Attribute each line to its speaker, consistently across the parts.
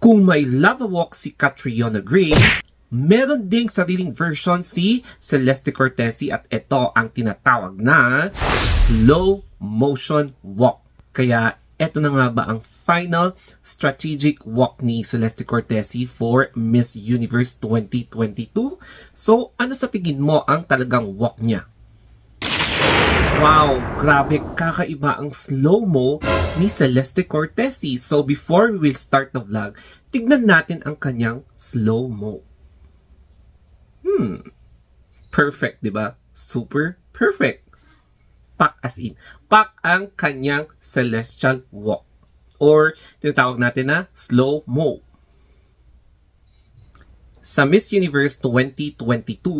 Speaker 1: Kung may lava walk si Catriona Gray, meron ding sariling version si Celeste Cortesi at ito ang tinatawag na slow motion walk. Kaya ito na nga ba ang final strategic walk ni Celeste Cortesi for Miss Universe 2022? So ano sa tingin mo ang talagang walk niya? Wow, grabe, kakaiba ang slow-mo ni Celeste Cortesi. So before we will start the vlog, tignan natin ang kanyang slow-mo. Perfect, di ba? Super perfect. Pak as in. Pak ang kanyang celestial walk. Or tinatawag natin na slow-mo. Sa Miss Universe 2022,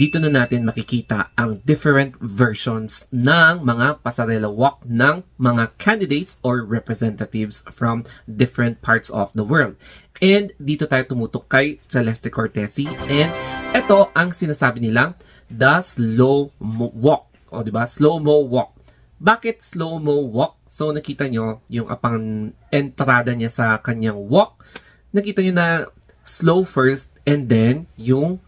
Speaker 1: dito na natin makikita ang different versions ng mga pasarela walk ng mga candidates or representatives from different parts of the world. And dito tayo tumutok kay Celeste Cortesi. And ito ang sinasabi nilang the slow-mo walk. O diba? Slow-mo walk. Bakit slow-mo walk? So nakita nyo yung apang entrada niya sa kanyang walk. Nakita nyo na slow first and then yung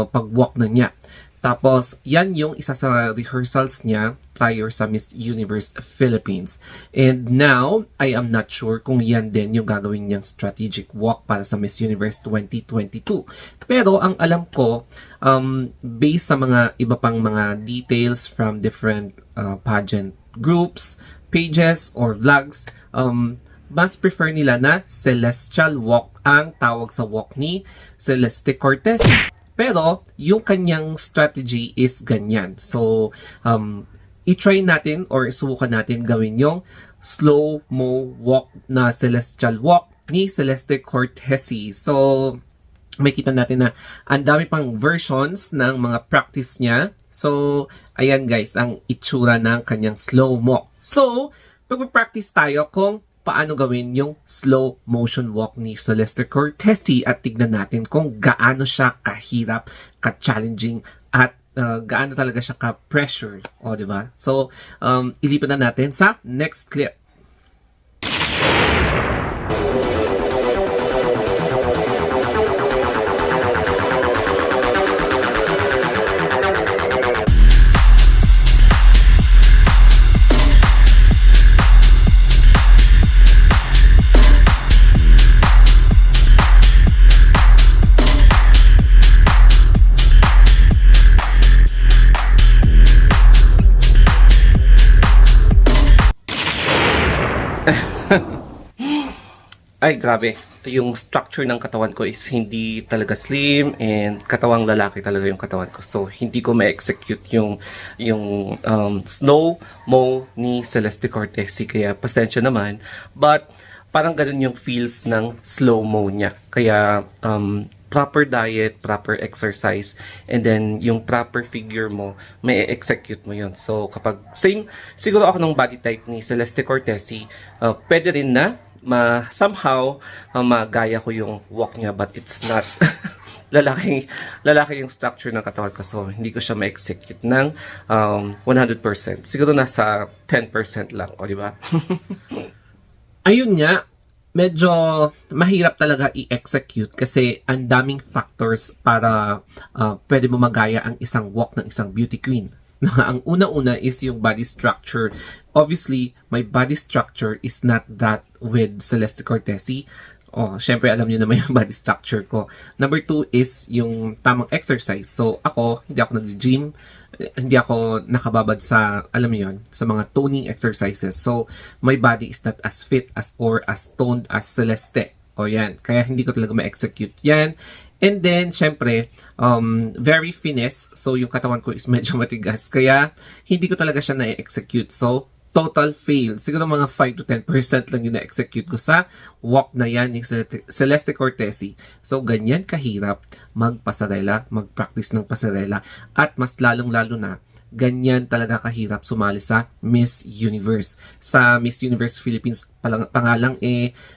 Speaker 1: pag-walk na niya. Tapos, yan yung isa sa rehearsals niya prior sa Miss Universe Philippines. And now, I am not sure kung yan din yung gagawin niyang strategic walk para sa Miss Universe 2022. Pero, ang alam ko, based sa mga iba pang mga details from different pageant groups, pages, or vlogs, mas prefer nila na celestial walk ang tawag sa walk ni Celeste Cortesi. Pero, yung kanyang strategy is ganyan. So, i-try natin or subukan natin gawin yung slow-mo walk na celestial walk ni Celeste Cortesi. So, makita natin na ang dami pang versions ng mga practice niya. So, ayan guys, ang itsura ng kanyang slow-mo. So, pag-practice tayo kung paano gawin yung slow motion walk ni Celeste Cortesi at tignan natin kung gaano siya kahirap, ka-challenging at gaano talaga siya ka-pressure. O, diba? So, ilipat na natin sa next clip. Ay, grabe. Yung structure ng katawan ko is hindi talaga slim and katawang lalaki talaga yung katawan ko. So, hindi ko ma-execute yung slow-mo ni Celeste Cortesi. Kaya, pasensya naman. But, parang ganun yung feels ng slow-mo niya. Kaya, proper diet, proper exercise, and then yung proper figure mo, may execute mo yun. So, kapag same, siguro ako ng body type ni Celeste Cortesi, pwede rin na somehow magaya ko yung walk niya, but it's not lalaki yung structure ng katawan ko, so hindi ko siya ma-execute ng 100%. Siguro nasa 10% lang, o diba? Ayun nga, medyo mahirap talaga i-execute kasi ang daming factors para pwede mo magaya ang isang walk ng isang beauty queen. Ang una-una is yung body structure. Obviously, my body structure is not that with Celeste Cortesi. Syempre alam niyo naman yung body structure ko. Number 2 is yung tamang exercise. So ako, hindi ako nag-gym, hindi ako nakababad sa, alam niyo yun, sa mga toning exercises. So my body is not as fit as or as toned as Celeste. Yan. Kaya hindi ko talaga ma-execute yan. And then, syempre, very finesse. So, yung katawan ko is medyo matigas. Kaya, hindi ko talaga siya na-execute. So, total fail. Siguro mga 5 to 10% lang yung na-execute ko sa walk na yan ni Celeste Cortesi. So, ganyan kahirap magpasarela, mag-practice ng pasarela. At mas lalong-lalo na, ganyan talaga kahirap sumali sa Miss Universe. Sa Miss Universe Philippines pangalang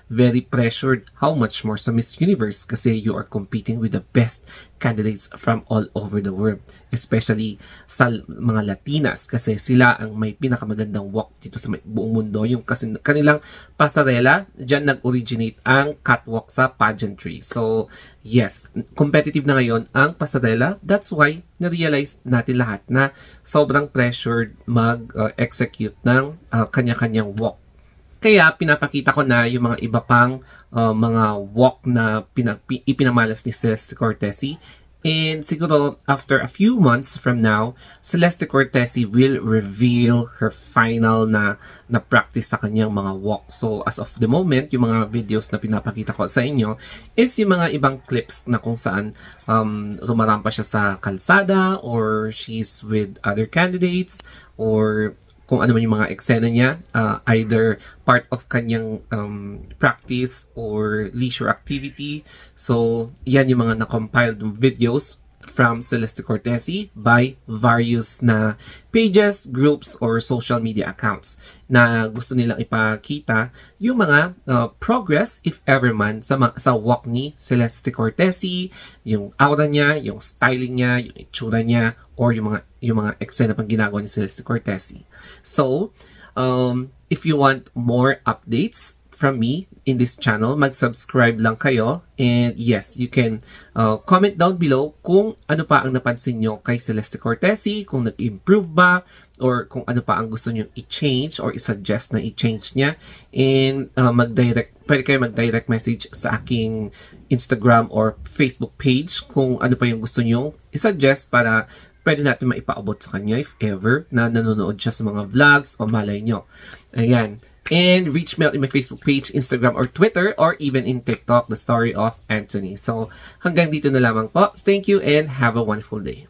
Speaker 1: very pressured. How much more sa Miss Universe kasi you are competing with the best candidates from all over the world. Especially sa mga Latinas kasi sila ang may pinakamagandang walk dito sa buong mundo. Yung kasi kanilang pasarela, dyan nag-originate ang catwalk sa pageantry. So, yes, competitive na ngayon ang pasarela. That's why na-realize natin lahat na sobrang pressured mag-execute ng kanya-kanyang walk. Kaya pinapakita ko na yung mga iba pang mga walk na ipinamalas ni Celeste Cortesi. And siguro after a few months from now, Celeste Cortesi will reveal her final na practice sa kanyang mga walk. So as of the moment, yung mga videos na pinapakita ko sa inyo is yung mga ibang clips na kung saan rumarampa siya sa kalsada or she's with other candidates or kung ano man yung mga eksena niya, either part of kanyang practice or leisure activity. So, yan yung mga na-compiled videos from Celeste Cortesi by various na pages, groups, or social media accounts na gusto nilang ipakita yung mga progress, if ever man, sa walk ni Celeste Cortesi, yung aura niya, yung styling niya, yung itsura niya, or yung mga eksena pang ginagawa ni Celeste Cortesi. So, if you want more updates from me in this channel, mag-subscribe lang kayo. And yes, you can comment down below kung ano pa ang napansin nyo kay Celeste Cortesi, kung nag-improve ba, or kung ano pa ang gusto nyo i-change or i-suggest na i-change niya. And pwede kayo mag-direct message sa aking Instagram or Facebook page kung ano pa yung gusto nyo i-suggest para pwede natin maipaabot sa kanya if ever na nanonood siya sa mga vlogs o malay nyo. Ayan. And reach me out in my Facebook page, Instagram, or Twitter, or even in TikTok, The Story of Anthony. So, hanggang dito na lamang po. Thank you and have a wonderful day.